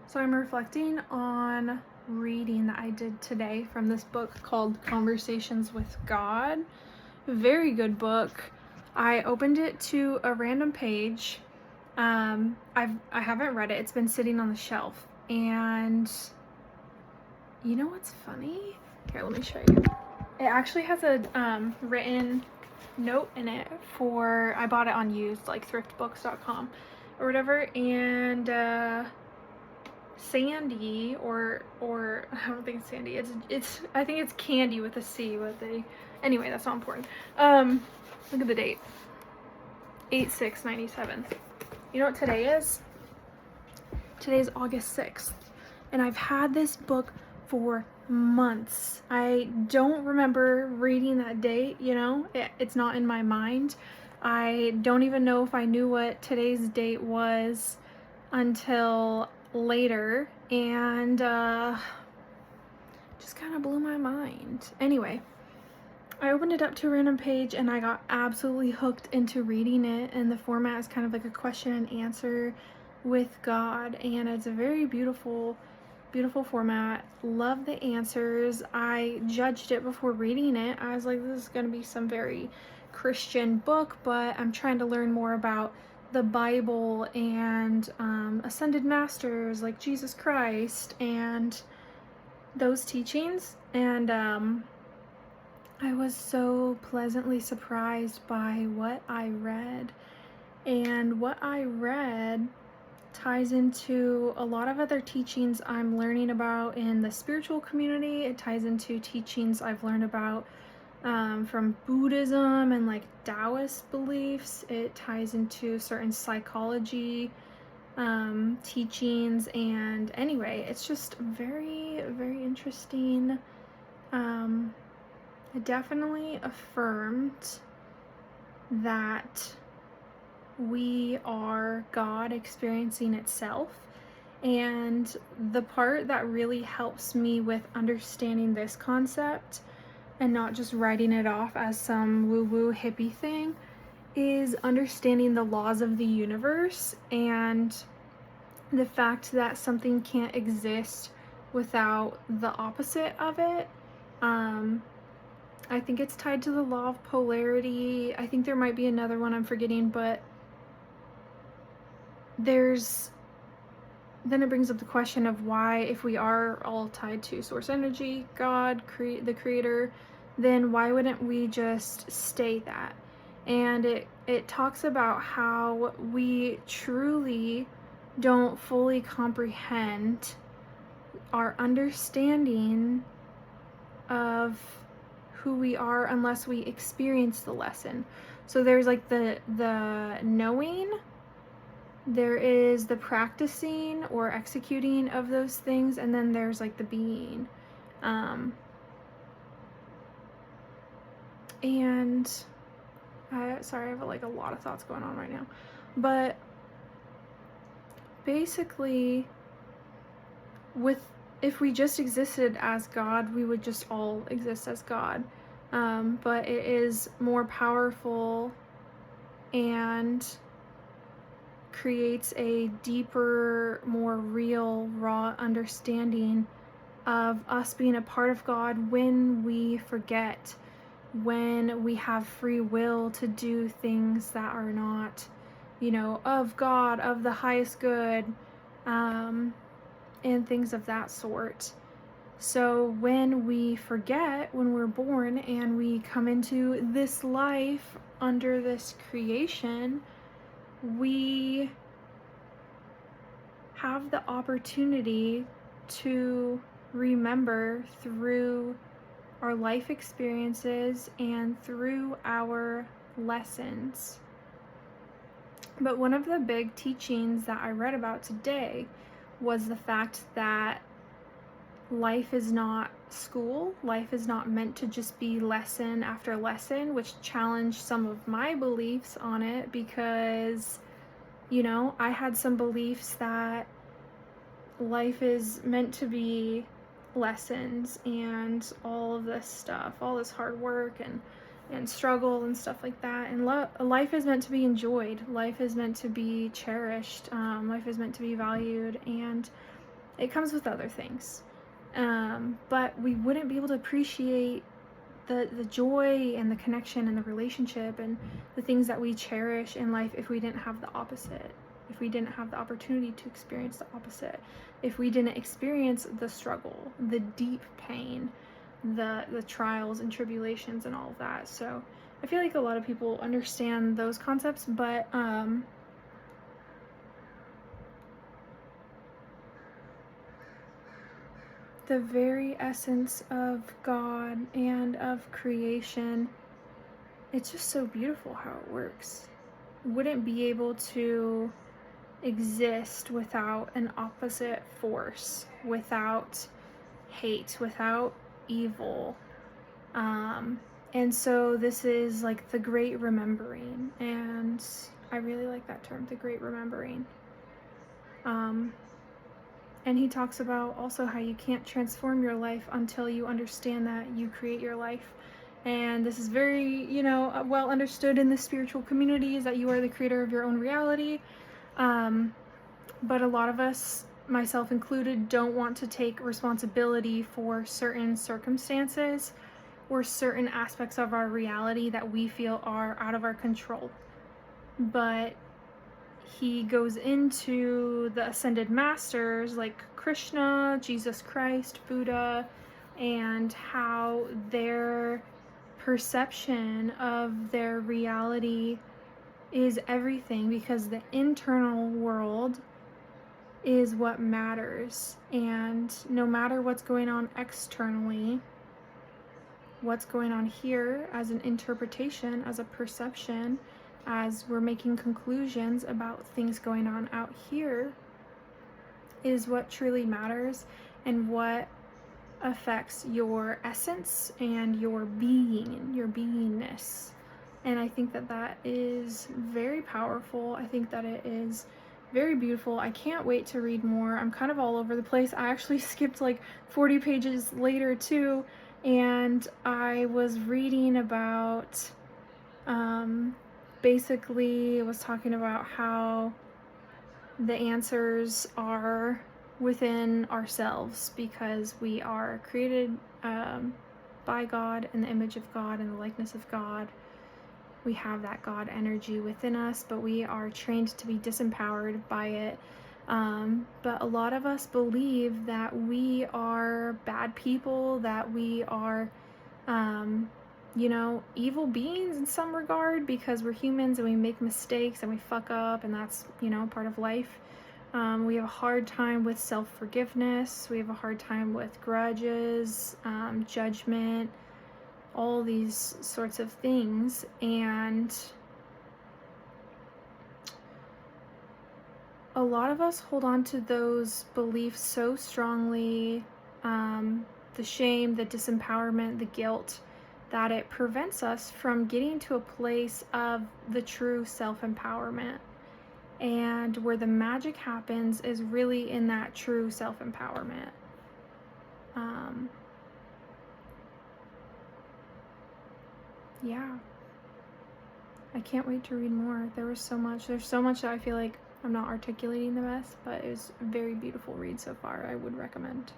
So I'm reflecting on reading that I did today from this book called Conversations with God. Very good book. I opened it to a random page. I haven't read it. It's been sitting on the shelf. And you know what's funny? Here, let me show you. It actually has a written note in it for, I bought it on used, like thriftbooks.com or whatever, and Sandy or I don't think it's Sandy. It's I think it's Candy with a C with a, anyway, that's not important. Look at the date. 8/6/97. You know what today is? Today is August 6th. And I've had this book for months. I don't remember reading that date, it's not in my mind. I don't even know if I knew what today's date was until later, and just kind of blew my mind. Anyway, I opened it up to a random page and I got absolutely hooked into reading it, and the format is kind of like a question and answer with God, and it's a very beautiful format. Love the answers. I judged it before reading it. I was like, this is going to be some very Christian book, but I'm trying to learn more about the Bible and ascended masters like Jesus Christ and those teachings. And I was so pleasantly surprised by what I read. And what I read ties into a lot of other teachings I'm learning about in the spiritual community. It ties into teachings I've learned about from Buddhism and like Taoist beliefs. It ties into certain psychology teachings, and anyway, it's just very, very interesting. It definitely affirmed that we are God experiencing itself. And the part that really helps me with understanding this concept and not just writing it off as some woo-woo hippie thing is understanding the laws of the universe and the fact that something can't exist without the opposite of it. I think it's tied to the law of polarity. I think there might be another one I'm forgetting, but then it brings up the question of why, if we are all tied to source energy, God, the creator, then why wouldn't we just stay that? And it talks about how we truly don't fully comprehend our understanding of who we are unless we experience the lesson. So there's like the knowing, there is the practicing or executing of those things, and then there's like the being. And sorry, I have like a lot of thoughts going on right now, but basically, if we just existed as God, we would just all exist as God. But it is more powerful and creates a deeper, more real, raw understanding of us being a part of God when we forget, when we have free will to do things that are not, of God, of the highest good, and things of that sort. So when we forget, when we're born and we come into this life under this creation, we have the opportunity to remember through our life experiences and through our lessons. But one of the big teachings that I read about today was the fact that life is not school. Life is not meant to just be lesson after lesson, which challenged some of my beliefs on it because, I had some beliefs that life is meant to be lessons and all of this stuff, all this hard work and struggle and stuff like that. And life is meant to be enjoyed. Life is meant to be cherished. Life is meant to be valued. And It comes with other things. But we wouldn't be able to appreciate the joy and the connection and the relationship and the things that we cherish in life if we didn't have the opposite, if we didn't have the opportunity to experience the opposite, if we didn't experience the struggle, the deep pain, the trials and tribulations and all of that. So I feel like a lot of people understand those concepts, but the very essence of God and of creation, it's just so beautiful how it works. Wouldn't be able to exist without an opposite force, without hate, without evil. And so this is like the great remembering, and I really like that term, the great remembering. And he talks about also how you can't transform your life until you understand that you create your life. And this is very, well understood in the spiritual communities, that you are the creator of your own reality. But a lot of us, myself included, don't want to take responsibility for certain circumstances or certain aspects of our reality that we feel are out of our control. But he goes into the ascended masters like Krishna, Jesus Christ, Buddha, and how their perception of their reality is everything, because the internal world is what matters. And no matter what's going on externally, what's going on here as an interpretation, as a perception, as we're making conclusions about things going on out here, is what truly matters and what affects your essence and your being, your beingness. And I think that that is very powerful. I think that it is very beautiful. I can't wait to read more. I'm kind of all over the place. I actually skipped like 40 pages later too, and I was reading about basically it was talking about how the answers are within ourselves, because we are created by God in the image of God and the likeness of God. We have that God energy within us, but we are trained to be disempowered by it. But a lot of us believe that we are bad people, that we are evil beings in some regard, because we're humans and we make mistakes and we fuck up, and that's, part of life. We have a hard time with self-forgiveness. We have a hard time with grudges, judgment, all these sorts of things. And a lot of us hold on to those beliefs so strongly, the shame, the disempowerment, the guilt, that it prevents us from getting to a place of the true self-empowerment. And where the magic happens is really in that true self-empowerment. Yeah. I can't wait to read more. There's so much that I feel like I'm not articulating the best, but it was a very beautiful read so far. I would recommend.